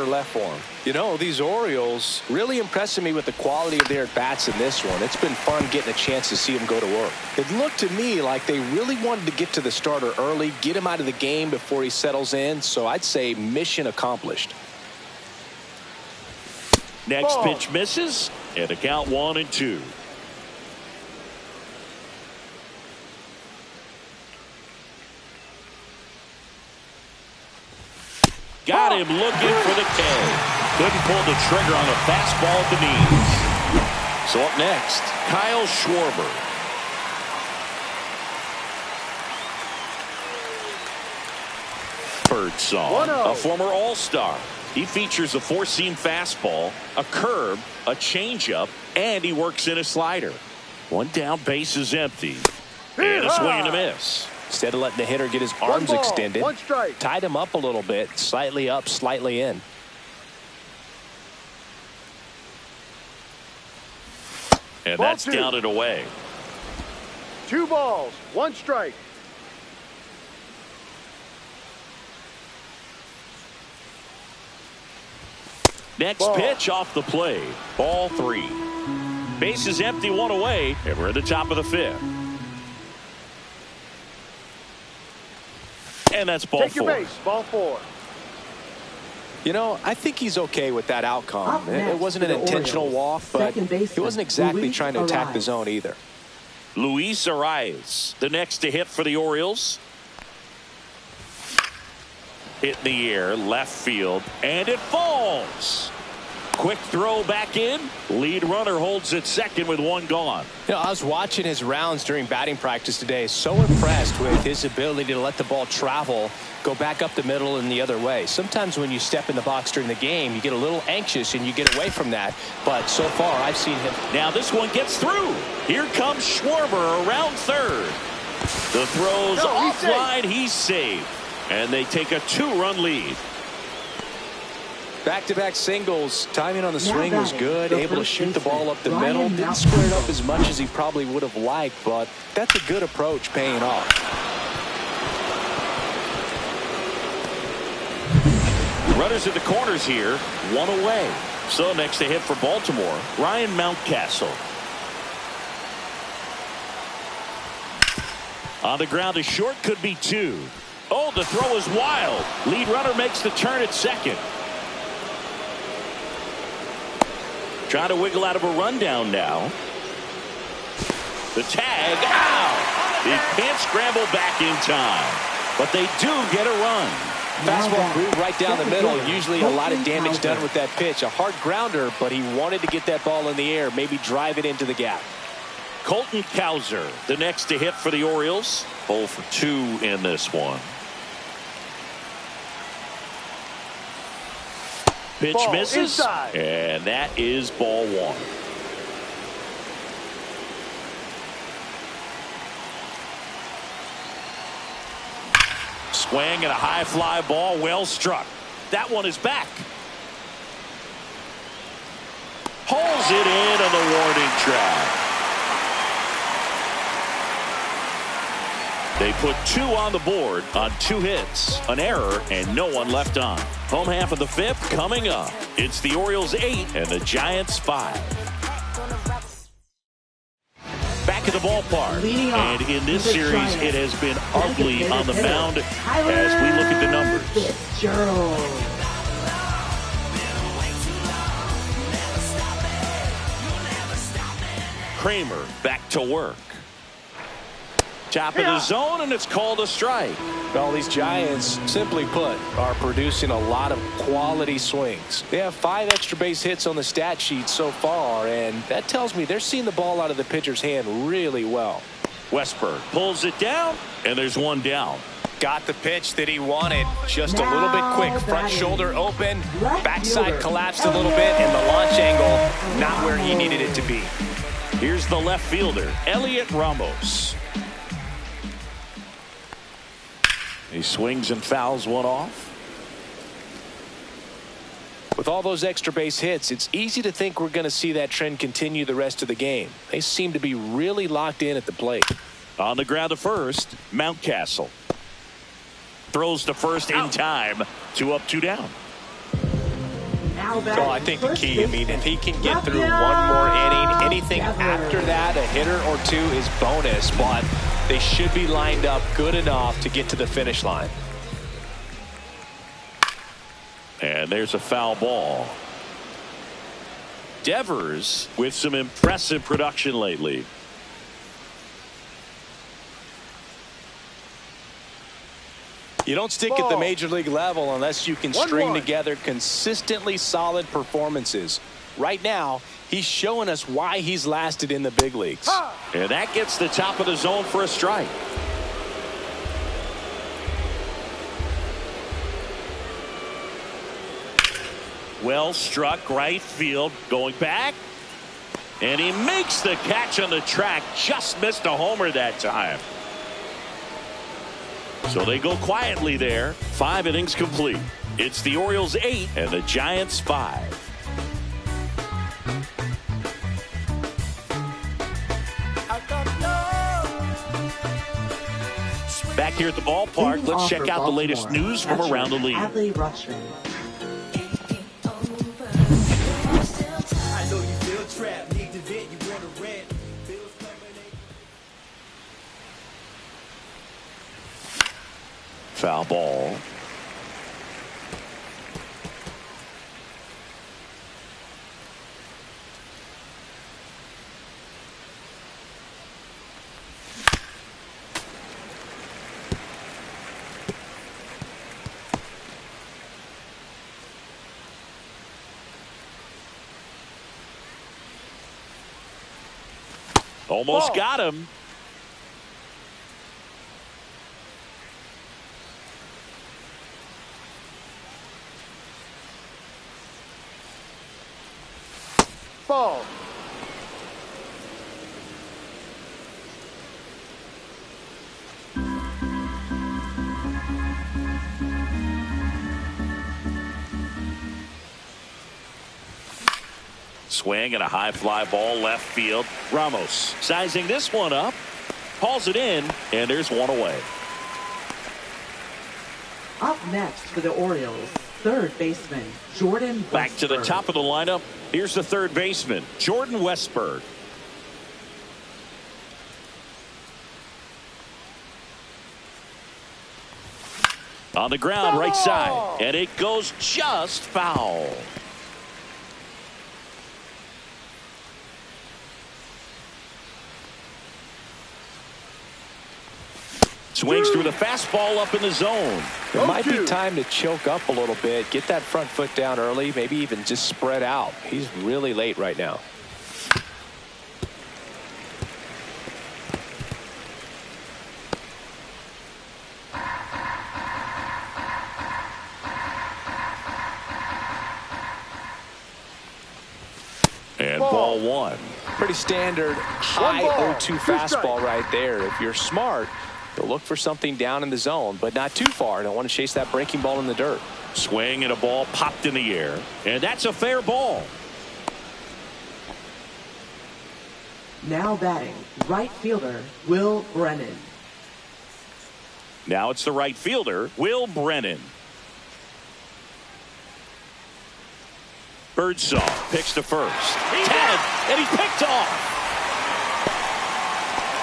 left for him. You know, these Orioles really impressing me with the quality of their at-bats in this one. It's been fun getting a chance to see them go to work. It looked to me like they really wanted to get to the starter early, get him out of the game before he settles in. So I'd say mission accomplished. Next pitch misses, and a count 1-2. Got him looking for the K. Couldn't pull the trigger on a fastball at the knees. So up next, Kyle Schwarber. Birdsong, a former All-Star. He features a four-seam fastball, a curve, a changeup, and he works in a slider. One down, base is empty. And a swing and a miss. Instead of letting the hitter get his arms extended, tied him up a little bit, slightly up, slightly in. And that's down and away. 2 balls, 1 strike. Next pitch off the plate. Ball 3. Base is empty, 1 away, and we're at the top of the 5th. And that's ball 4. Take your base, ball 4. You know, I think he's okay with that outcome. It wasn't an intentional walk, but he wasn't exactly trying to attack the zone either. Luis Arias, the next to hit for the Orioles. Hit in the air, left field, and it falls. Quick throw back in. Lead runner holds at second with 1 gone. You know, I was watching his rounds during batting practice today. So impressed with his ability to let the ball travel, go back up the middle and the other way. Sometimes when you step in the box during the game, you get a little anxious and you get away from that. But so far, I've seen him. Now this one gets through. Here comes Schwarber around third. The throw's offline. He's saved. And they take a 2-run lead. Back-to-back singles. Timing on the swing was good. Able to shoot the ball up the middle. Didn't square it up as much as he probably would have liked, but that's a good approach paying off. Runners at the corners here. 1 away. So next to hit for Baltimore, Ryan Mountcastle. On the ground to short, could be 2. Oh, the throw is wild. Lead runner makes the turn at second. Trying to wiggle out of a rundown now. The tag out. He can't scramble back in time, but they do get a run. Fastball grew right down the middle. Usually a lot of damage done with that pitch. A hard grounder, but he wanted to get that ball in the air, maybe drive it into the gap. Colton Cowser, the next to hit for the Orioles. 0 for 2 in this one. Pitch ball misses, inside. And that is ball 1. Swing and a high fly ball, well struck. That one is back. Pulls it in on the warning track. They put 2 on the board on 2 hits, an error, and no one left on. Home half of the 5th coming up. It's the Orioles 8 and the Giants 5. Back at the ballpark. And in this series, it has been ugly on the mound as we look at the numbers. Kramer back to work. Top of the zone, and it's called a strike. Well, these Giants, simply put, are producing a lot of quality swings. They have 5 extra base hits on the stat sheet so far, and that tells me they're seeing the ball out of the pitcher's hand really well. Westberg pulls it down, and there's 1 down. Got the pitch that he wanted. Just a little bit quick. Front shoulder open. Backside collapsed a little bit, and the launch angle not where he needed it to be. Here's the left fielder, Elliot Ramos. He swings and fouls 1 off. With all those extra base hits, it's easy to think we're going to see that trend continue the rest of the game. They seem to be really locked in at the plate. On the ground to first, Mountcastle. Throws to first in time. 2 up, 2 down. Now that So I think the key, if he can get through one more inning, anything after that, a hitter or two is bonus, but they should be lined up good enough to get to the finish line. And there's a foul ball. Devers with some impressive production lately. You don't stick at the major league level unless you can string together consistently solid performances. Right now, he's showing us why he's lasted in the big leagues. And that gets the top of the zone for a strike. Well struck right field, going back, and he makes the catch on the track. Just missed a homer that time. So they go quietly there. 5 innings complete. It's the Orioles 8 and the Giants 5. Back here at the ballpark, let's check out the latest news from around the league. Foul ball. Almost got him. Ball. Swing and a high fly ball left field. Ramos sizing this one up, hauls it in, and there's one away. Up next for the Orioles, third baseman Jordan Westburg. Back to the top of the lineup. Here's the third baseman, Jordan Westburg. On the ground, right side, and it goes just foul. Swings through the fastball up in the zone. It might be time to choke up a little bit, get that front foot down early, maybe even just spread out. He's really late right now. And ball one. Pretty standard high 0-2 fastball right there. If you're smart, you'll look for something down in the zone, but not too far. Don't want to chase that breaking ball in the dirt. Swing and a ball popped in the air, and that's a fair ball. Now batting, right fielder Will Brennan. Now it's the right fielder, Will Brennan. Birdsong picks to first. Tagged, and he's picked off.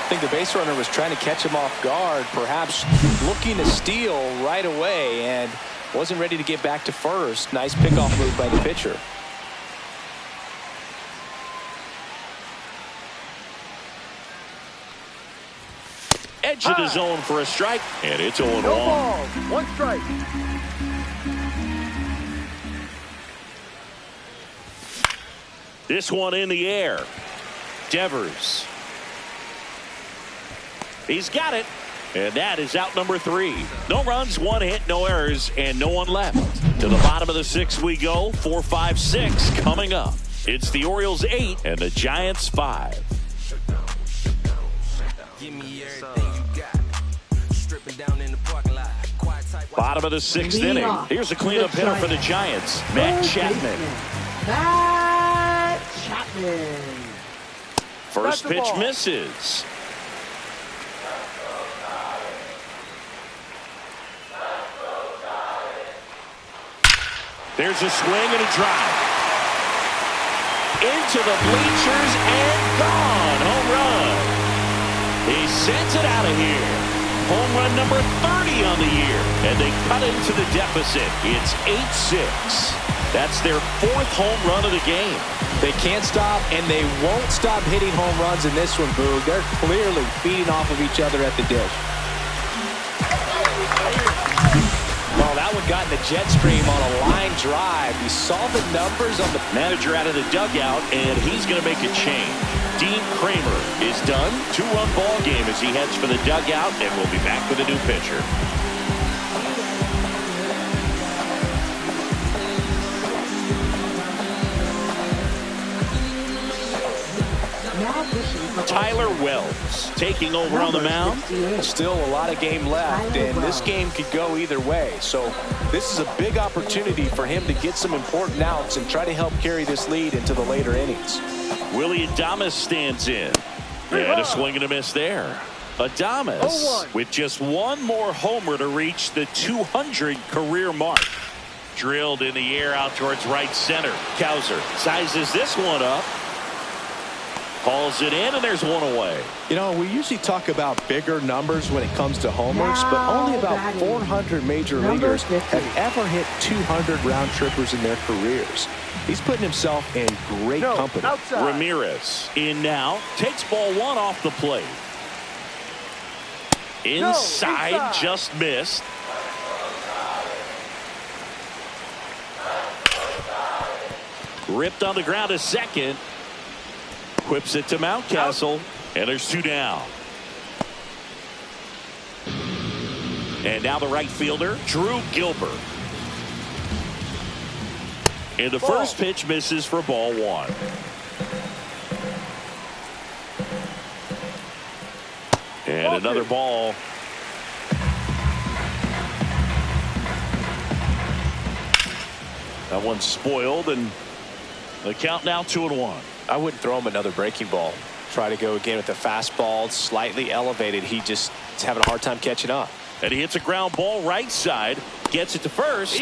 I think the base runner was trying to catch him off guard, perhaps looking to steal right away, and wasn't ready to get back to first. Nice pickoff move by the pitcher. Edge of the zone for a strike, and it's 0-1. No balls, 1 strike. This one in the air. Devers. He's got it. And that is out number 3. No runs, 1 hit, no errors, and no one left. To the bottom of the 6th we go. 4, 5, 6 coming up. It's the Orioles 8 and the Giants 5. Give me everything you got. Stripping down in the parking lot. Bottom of the 6th inning. Here's a cleanup hitter for the Giants, Matt Chapman. Matt Chapman. First pitch misses. There's a swing and a drive. Into the bleachers and gone. Home run. He sends it out of here. Home run number 30 on the year. And they cut into the deficit. It's 8-6. That's their 4th home run of the game. They can't stop, and they won't stop hitting home runs in this one, Boog. They're clearly feeding off of each other at the dish. Well, that one got in the jet stream on a line drive. You saw the numbers on the manager out of the dugout, and he's going to make a change. Dean Kramer is done. 2-run ball game as he heads for the dugout, and we'll be back with a new pitcher. Tyler Wells taking over on the mound. Still a lot of game left, and this game could go either way. So this is a big opportunity for him to get some important outs and try to help carry this lead into the later innings. Willie Adames stands in. And a swing and a miss there. Adames with just one more homer to reach the 200 career mark. Drilled in the air out towards right center. Cowser sizes this one up. Calls it in, and there's one away. You know, we usually talk about bigger numbers when it comes to homers, but only about 400 major leaguers have ever hit 200 round trippers in their careers. He's putting himself in great company. Outside. Ramirez in now. Takes ball 1 off the plate. Inside, just missed. Ripped on the ground to second. Whips it to Mountcastle, and there's 2 down. And now the right fielder, Drew Gilbert. And the first pitch misses for ball 1. And another ball. That one's spoiled, and the count now 2-1. I wouldn't throw him another breaking ball. Try to go again with the fastball, slightly elevated. He just is having a hard time catching up. And he hits a ground ball right side, gets it to first.